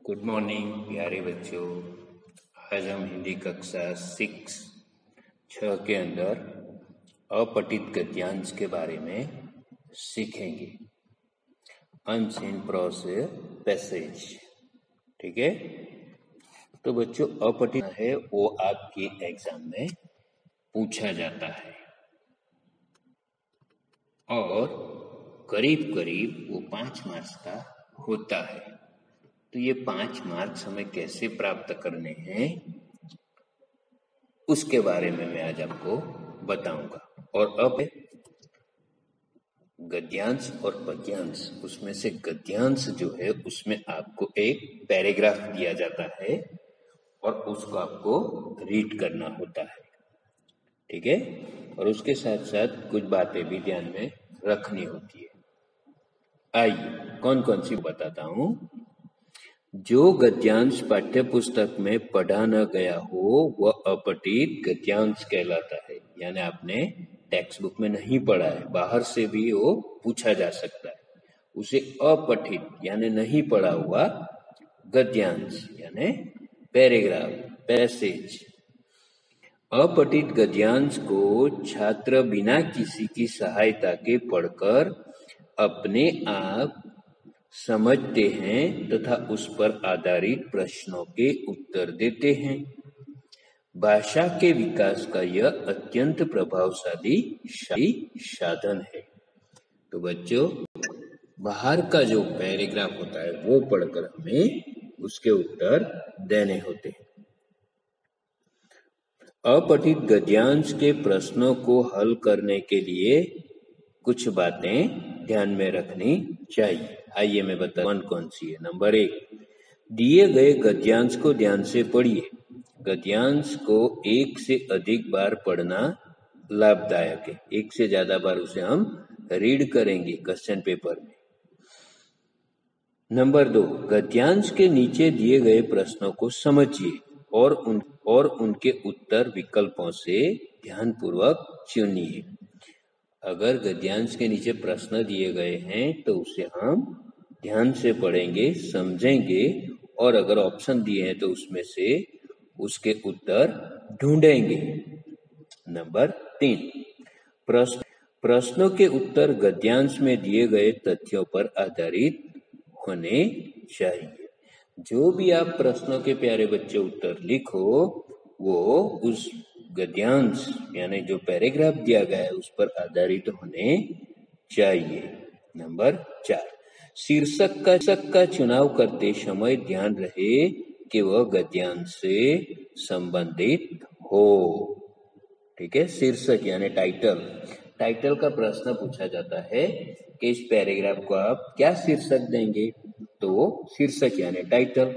Good morning प्यारे बच्चों। आज हम हिंदी कक्षा 6 के अंदर अपठित गद्यांश के बारे में सीखेंगे। Unseen process passage. ठीक है, तो बच्चों अपठित है वो आपके एग्जाम में पूछा जाता है और करीब करीब वो 5 मार्क्स का होता है। तो ये 5 मार्क्स हमें कैसे प्राप्त करने हैं उसके बारे में मैं आज आपको बताऊंगा। और अब गद्यांश और पद्यांश, उसमें से गद्यांश जो है उसमें आपको एक पैराग्राफ दिया जाता है और उसको आपको रीड करना होता है। ठीक है, और उसके साथ साथ कुछ बातें भी ध्यान में रखनी होती है। आइए कौन कौन सी बताता हूं। जो गद्यांश पाठ्य पुस्तक में पढ़ा न गया हो वह अपठित गद्यांश कहलाता है। यानी आपने टेक्स्ट बुक में नहीं पढ़ा है, बाहर से भी वो पूछा जा सकता है, उसे अपठित यानी नहीं पढ़ा हुआ गद्यांश यानी पैराग्राफ पैसेज। अपठित गद्यांश को छात्र बिना किसी की सहायता के पढ़कर अपने आप समझते हैं तथा उस पर आधारित प्रश्नों के उत्तर देते हैं। भाषा के विकास का यह अत्यंत प्रभावशाली साधन है। तो बच्चों, बाहर का जो पैराग्राफ होता है वो पढ़कर हमें उसके उत्तर देने होते हैं। अपठित गद्यांश के प्रश्नों को हल करने के लिए कुछ बातें ध्यान में रखनी चाहिए। आइए मैं बता कौन सी है। नंबर 1, दिए गए गद्यांश को ध्यान से पढ़िए। गद्यांश को एक से अधिक बार पढ़ना लाभदायक है। एक से ज्यादा बार उसे हम रीड करेंगे क्वेश्चन पेपर में। नंबर 2, गद्यांश के नीचे दिए गए प्रश्नों को समझिए और उनके उत्तर विकल्पों से ध्यानपूर्वक चुनिए। अगर गद्यांश के नीचे प्रश्न दिए गए हैं तो उसे हम ध्यान से पढ़ेंगे, समझेंगे, और अगर ऑप्शन दिए हैं तो उसमें से उसके उत्तर ढूंढेंगे। नंबर 3, प्रश्नों के उत्तर गद्यांश में दिए गए तथ्यों पर आधारित होने चाहिए। जो भी आप प्रश्नों के प्यारे बच्चे उत्तर लिखो वो उस गद्यांश यानी जो पैराग्राफ दिया गया है उस पर आधारित होने चाहिए। नंबर 4, शीर्षक का चुनाव करते समय ध्यान रहे कि वह गद्यांश से संबंधित हो। ठीक है, शीर्षक यानी टाइटल का प्रश्न पूछा जाता है कि इस पैराग्राफ को आप क्या शीर्षक देंगे, तो शीर्षक यानी टाइटल।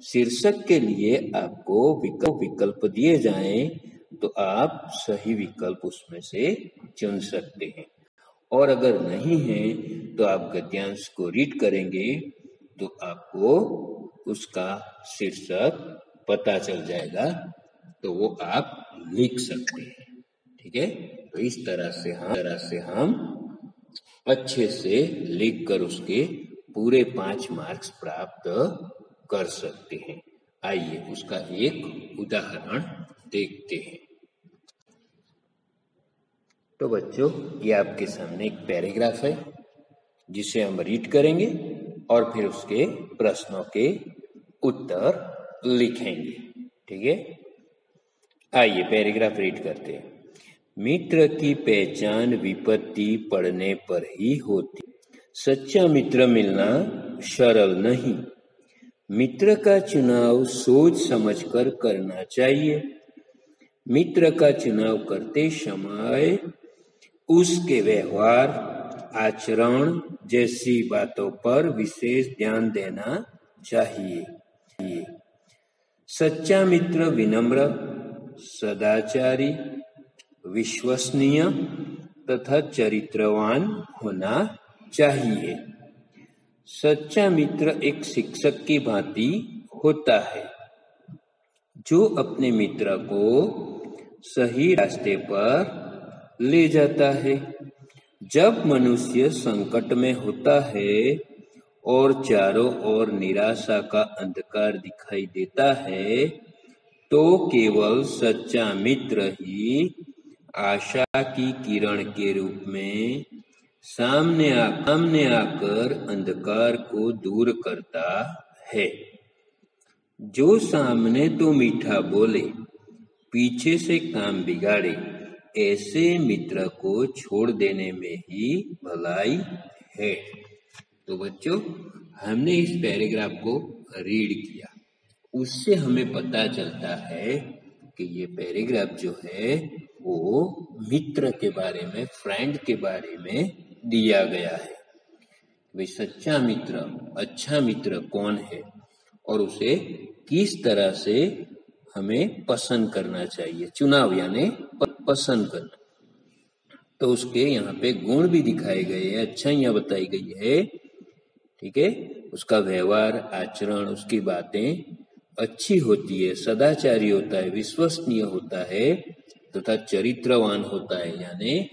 शीर्षक के लिए आपको विकल्प दिए जाएं तो आप सही विकल्प उसमें से चुन सकते हैं, और अगर नहीं है तो आप गद्यांश को रीड करेंगे तो आपको उसका शीर्षक पता चल जाएगा, तो वो आप लिख सकते हैं। ठीक है, तो इस तरह से हम अच्छे से लिखकर उसके पूरे 5 मार्क्स प्राप्त कर सकते हैं। आइए उसका एक उदाहरण देखते हैं। तो बच्चों, ये आपके सामने एक पैराग्राफ है जिसे हम रीड करेंगे और फिर उसके प्रश्नों के उत्तर लिखेंगे। ठीक है, आइए पैराग्राफ रीड करते हैं। मित्र की पहचान विपत्ति पड़ने पर ही होती। सच्चा मित्र मिलना सरल नहीं। मित्र का चुनाव सोच समझकर करना चाहिए। मित्र का चुनाव करते समय उसके व्यवहार, आचरण जैसी बातों पर विशेष ध्यान देना चाहिए। सच्चा मित्र विनम्र, सदाचारी, विश्वसनीय तथा चरित्रवान होना चाहिए। सच्चा मित्र एक शिक्षक की भांति होता है जो अपने मित्र को सही रास्ते पर ले जाता है। जब मनुष्य संकट में होता है और चारों ओर निराशा का अंधकार दिखाई देता है, तो केवल सच्चा मित्र ही आशा की किरण के रूप में सामने आकर अंधकार को दूर करता है। जो सामने तो मीठा बोले, पीछे से काम बिगाड़े, ऐसे मित्र को छोड़ देने में ही भलाई है। तो बच्चों, हमने इस पैराग्राफ को रीड किया, उससे हमें पता चलता है कि ये पैराग्राफ जो है वो मित्र के बारे में, फ्रेंड के बारे में दिया गया है। वे सच्चा मित्र, अच्छा मित्र कौन है और उसे किस तरह से हमें पसंद करना चाहिए। चुनाव यानी पसंद करना। तो उसके यहाँ पे गुण भी दिखाए गए हैं, अच्छाइयाँ बताई गई है। ठीक है, उसका व्यवहार, आचरण, उसकी बातें अच्छी होती है, सदाचारी होता है, विश्वसनीय होता है तथा चरित्रवान होता है, यानी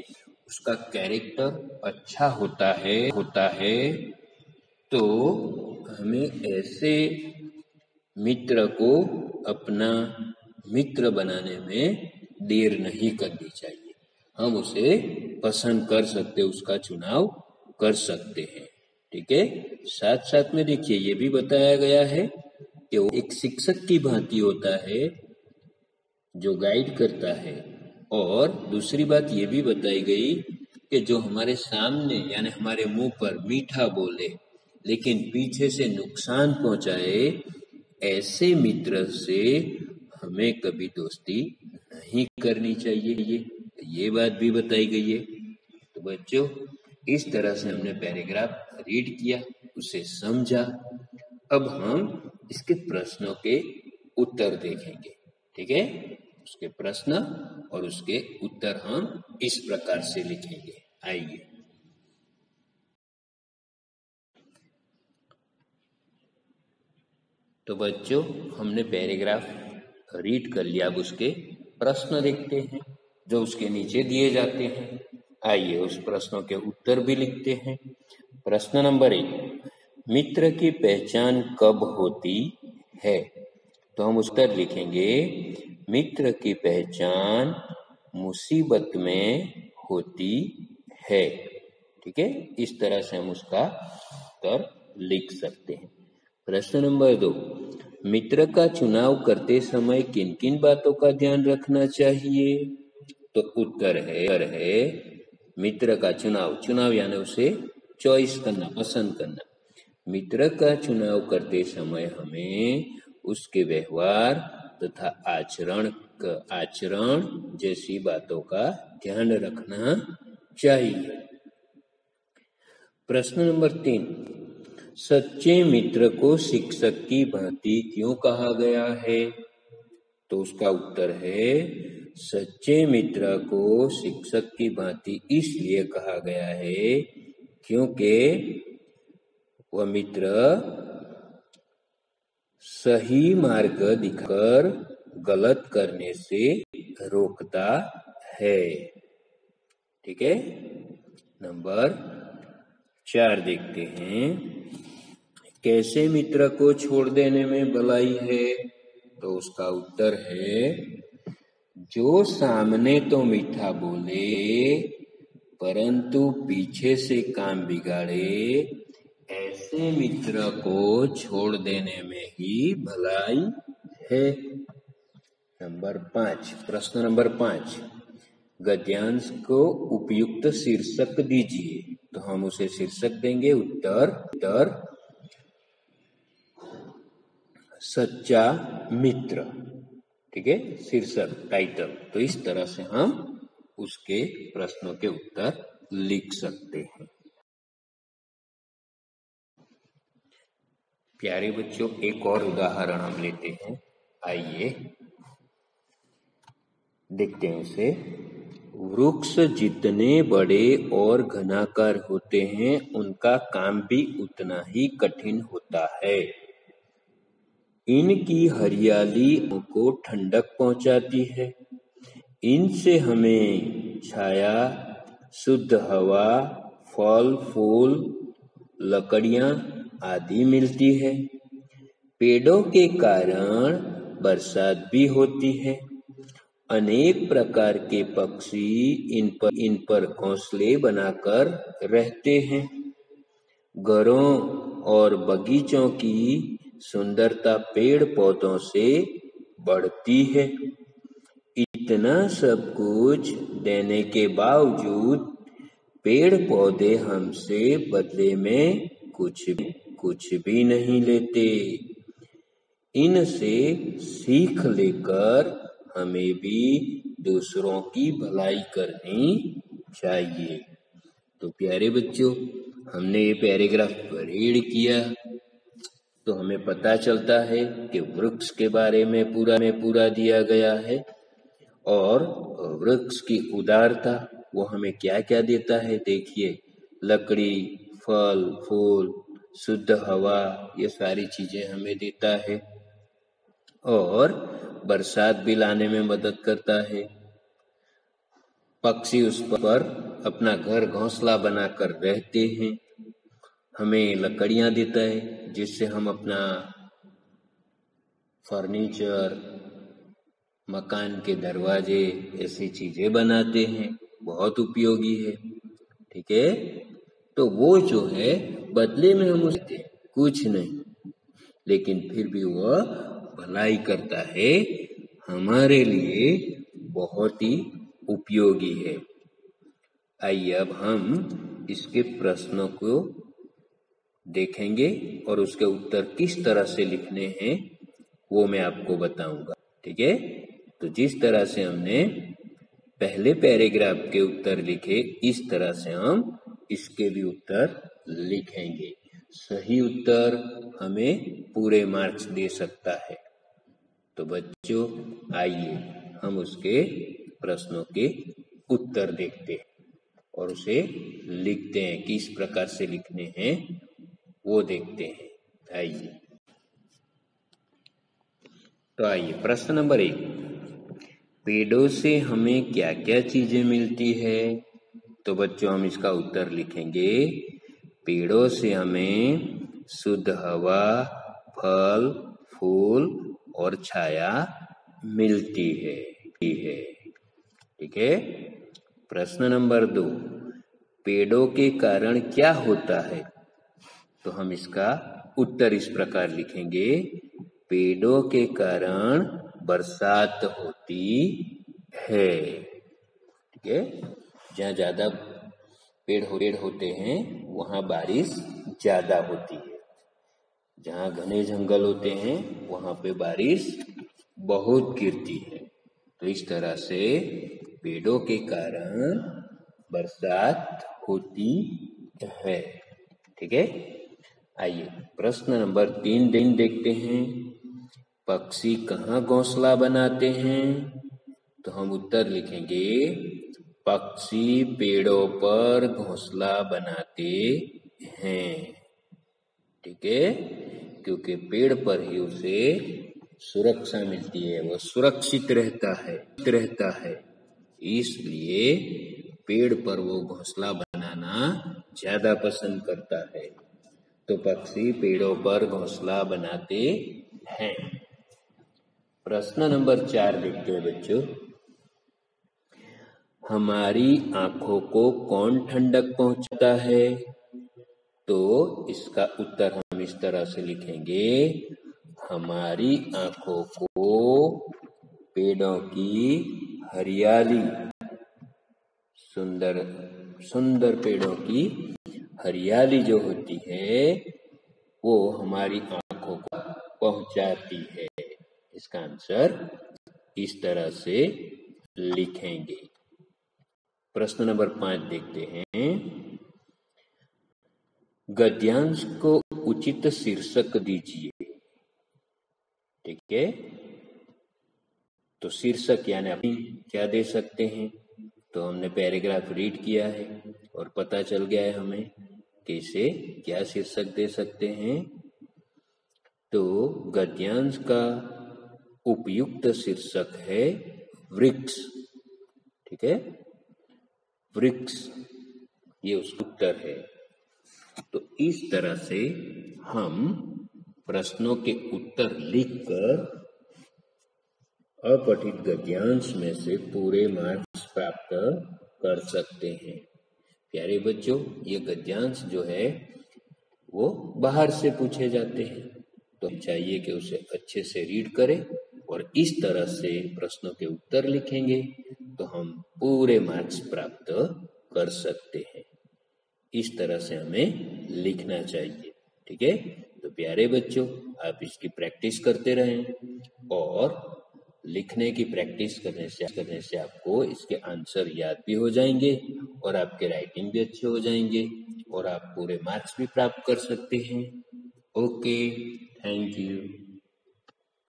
उसका कैरेक्टर अच्छा होता है। तो हमें ऐसे मित्र को अपना मित्र बनाने में देर नहीं करनी चाहिए। हम उसे पसंद कर सकते, उसका चुनाव कर सकते हैं। ठीक है, साथ साथ में देखिए ये भी बताया गया है कि वो एक शिक्षक की भांति होता है जो गाइड करता है। और दूसरी बात ये भी बताई गई कि जो हमारे सामने यानी हमारे मुंह पर मीठा बोले लेकिन पीछे से नुकसान पहुंचाए, ऐसे मित्र से हमें कभी दोस्ती नहीं करनी चाहिए। ये बात भी बताई गई है। तो बच्चों, इस तरह से हमने पैराग्राफ रीड किया, उसे समझा। अब हम इसके प्रश्नों के उत्तर देखेंगे। ठीक है, उसके प्रश्न और उसके उत्तर हम इस प्रकार से लिखेंगे। आइए। तो बच्चों, हमने पैराग्राफ रीड कर लिया। अब उसके प्रश्न देखते हैं जो उसके नीचे दिए जाते हैं। आइए उस प्रश्नों के उत्तर भी लिखते हैं। प्रश्न नंबर 1, मित्र की पहचान कब होती है? तो हम उत्तर लिखेंगे, मित्र की पहचान मुसीबत में होती है। ठीक है, इस तरह से हम उसका उत्तर लिख सकते हैं। प्रश्न नंबर 2, मित्र का चुनाव करते समय किन किन बातों का ध्यान रखना चाहिए? तो उत्तर है मित्र का चुनाव यानी उसे चॉइस करना, पसंद करना। मित्र का चुनाव करते समय हमें उसके व्यवहार तथा आचरण जैसी बातों का ध्यान रखना चाहिए। प्रश्न नंबर 3, सच्चे मित्र को शिक्षक की भांति क्यों कहा गया है? तो उसका उत्तर है, सच्चे मित्र को शिक्षक की भांति इसलिए कहा गया है क्योंकि वह मित्र सही मार्ग दिखाकर गलत करने से रोकता है। ठीक है, नंबर 4 देखते हैं, कैसे मित्र को छोड़ देने में भलाई है? तो उसका उत्तर है, जो सामने तो मीठा बोले परंतु पीछे से काम बिगाड़े, ऐसे मित्र को छोड़ देने में ही भलाई है। नंबर 5, प्रश्न नंबर 5, गद्यांश को उपयुक्त शीर्षक दीजिए। तो हम उसे शीर्षक देंगे उत्तर सच्चा मित्र। ठीक है, शीर्षक, टाइटल। तो इस तरह से हम उसके प्रश्नों के उत्तर लिख सकते हैं। प्यारे बच्चों, एक और उदाहरण हम लेते हैं। आइए देखते हैं उसे। वृक्ष जितने बड़े और घनाकार होते हैं, उनका काम भी उतना ही कठिन होता है। इनकी हरियाली को ठंडक पहुंचाती है। इनसे हमें छाया, शुद्ध हवा, फल फूल, लकड़ियां आदि मिलती है। पेड़ों के कारण बरसात भी होती है। अनेक प्रकार के पक्षी इन पर घोंसले बनाकर रहते हैं। घरों और बगीचों की सुंदरता पेड़ पौधों से बढ़ती है। इतना सब कुछ देने के बावजूद पेड़ पौधे हमसे बदले में कुछ भी नहीं लेते। इनसे सीख लेकर हमें भी दूसरों की भलाई करनी चाहिए। तो प्यारे बच्चों, हमने ये पैराग्राफ रीड किया तो हमें पता चलता है कि वृक्ष के बारे में पूरा दिया गया है और वृक्ष की उदारता वो हमें क्या क्या देता है। देखिए, लकड़ी, फल फूल, शुद्ध हवा, ये सारी चीजें हमें देता है और बरसात भी लाने में मदद करता है। पक्षी उस पर अपना घर घोंसला बनाकर रहते हैं। हमें लकड़ियां देता है जिससे हम अपना फर्नीचर, मकान के दरवाजे, ऐसी चीजें बनाते हैं, बहुत उपयोगी है। ठीक है, तो वो जो है बदले में हम उससे कुछ नहीं, लेकिन फिर भी वह भलाई करता है, हमारे लिए बहुत ही उपयोगी है। आइए अब हम इसके प्रश्नों को देखेंगे और उसके उत्तर किस तरह से लिखने हैं वो मैं आपको बताऊंगा। ठीक है, तो जिस तरह से हमने पहले पैराग्राफ के उत्तर लिखे, इस तरह से हम इसके भी उत्तर लिखेंगे। सही उत्तर हमें पूरे मार्क्स दे सकता है। तो बच्चों, आइए हम उसके प्रश्नों के उत्तर देखते हैं और उसे लिखते हैं। किस प्रकार से लिखने हैं वो देखते हैं। आइए, तो आइए प्रश्न नंबर 1, पेड़ों से हमें क्या क्या चीजें मिलती है। तो बच्चों, हम इसका उत्तर लिखेंगे, पेड़ों से हमें शुद्ध हवा, फल फूल और छाया मिलती है। ठीक है। प्रश्न नंबर 2, पेड़ों के कारण क्या होता है। तो हम इसका उत्तर इस प्रकार लिखेंगे, पेड़ों के कारण बरसात होती है। ठीक है, जहाँ ज्यादा पेड़ होते हैं वहाँ बारिश ज्यादा होती है। जहाँ घने जंगल होते हैं वहाँ पे बारिश बहुत गिरती है। तो इस तरह से पेड़ों के कारण बरसात होती है। ठीक है, आइए प्रश्न नंबर 3 देखते हैं, पक्षी कहाँ घोंसला बनाते हैं। तो हम उत्तर लिखेंगे, पक्षी पेड़ों पर घोंसला बनाते हैं। ठीक है, क्योंकि पेड़ पर ही उसे सुरक्षा मिलती है, वह सुरक्षित रहता है, इसलिए पेड़ पर वो घोंसला बनाना ज्यादा पसंद करता है। तो पक्षी पेड़ों पर घोंसला बनाते हैं। प्रश्न नंबर 4 देखते हैं बच्चों, हमारी आंखों को कौन ठंडक पहुंचाता है। तो इसका उत्तर हम इस तरह से लिखेंगे, हमारी आंखों को पेड़ों की हरियाली, सुंदर पेड़ों की हरियाली जो होती है वो हमारी आंखों को पहुंचाती है। इसका आंसर इस तरह से लिखेंगे। प्रश्न नंबर 5 देखते हैं, गद्यांश को उचित शीर्षक दीजिए। ठीक है, तो शीर्षक यानी अपनी क्या दे सकते हैं। तो हमने पैराग्राफ रीड किया है और पता चल गया है हमें कि इसे क्या शीर्षक दे सकते हैं। तो गद्यांश का उपयुक्त शीर्षक है वृक्ष। ठीक है, वृक्ष, ये उसका उत्तर है। तो इस तरह से हम प्रश्नों के उत्तर लिखकर अपठित गद्यांश में से पूरे मार्क्स प्राप्त कर सकते हैं। प्यारे बच्चों, ये गद्यांश जो है वो बाहर से पूछे जाते हैं, तो चाहिए कि उसे अच्छे से रीड करें और इस तरह से प्रश्नों के उत्तर लिखेंगे तो हम पूरे मार्क्स प्राप्त कर सकते हैं। इस तरह से हमें लिखना चाहिए। ठीक है, तो प्यारे बच्चों, आप इसकी प्रैक्टिस करते रहें और लिखने की प्रैक्टिस करने से आपको इसके आंसर याद भी हो जाएंगे और आपके राइटिंग भी अच्छे हो जाएंगे और आप पूरे मार्क्स भी प्राप्त कर सकते हैं। Okay, thank you.